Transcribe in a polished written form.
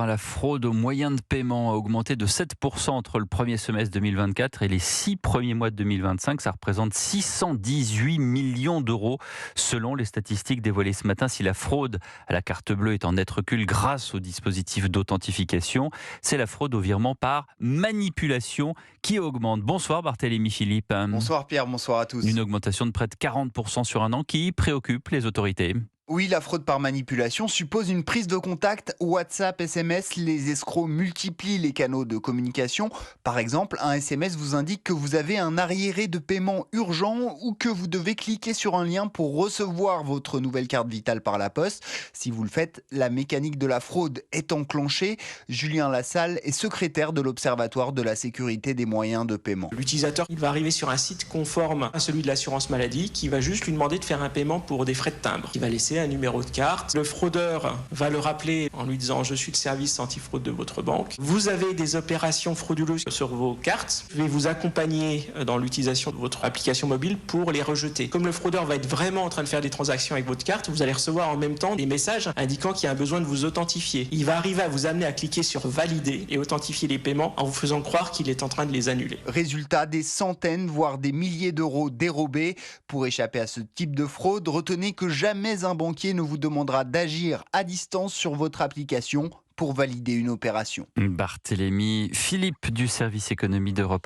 La fraude aux moyens de paiement a augmenté de 7% entre le premier semestre 2024 et les 6 premiers mois de 2025. Ça représente 618 millions d'euros selon les statistiques dévoilées ce matin. Si la fraude à la carte bleue est en net recul grâce au dispositif d'authentification, c'est la fraude au virement par manipulation qui augmente. Bonsoir Barthélémy Philippe. Bonsoir Pierre, bonsoir à Une tous. augmentation de près de 40% sur un an qui préoccupe les autorités. Oui, la fraude par manipulation suppose une prise de contact WhatsApp, SMS. Les escrocs multiplient les canaux de communication. Par exemple, un SMS vous indique que vous avez un arriéré de paiement urgent ou que vous devez cliquer sur un lien pour recevoir votre nouvelle carte vitale par la poste. Si vous le faites, la mécanique de la fraude est enclenchée. Julien Lassalle est secrétaire de l'Observatoire de la sécurité des moyens de paiement. L'utilisateur, il va arriver sur un site conforme à celui de l'assurance maladie qui va juste lui demander de faire un paiement pour des frais de timbre. Il va laisser un numéro de carte. Le fraudeur va le rappeler en lui disant « Je suis le service antifraude de votre banque. Vous avez des opérations frauduleuses sur vos cartes. Je vais vous accompagner dans l'utilisation de votre application mobile pour les rejeter. » Comme le fraudeur va être vraiment en train de faire des transactions avec votre carte, vous allez recevoir en même temps des messages indiquant qu'il y a un besoin de vous authentifier. Il va arriver à vous amener à cliquer sur « Valider » et authentifier les paiements en vous faisant croire qu'il est en train de les annuler. Résultat, des centaines, voire des milliers d'euros dérobés. Pour échapper à ce type de fraude, retenez que jamais un banquier ne vous demandera d'agir à distance sur votre application pour valider une opération. Barthélémy Philippe du service économie d'Europe 1.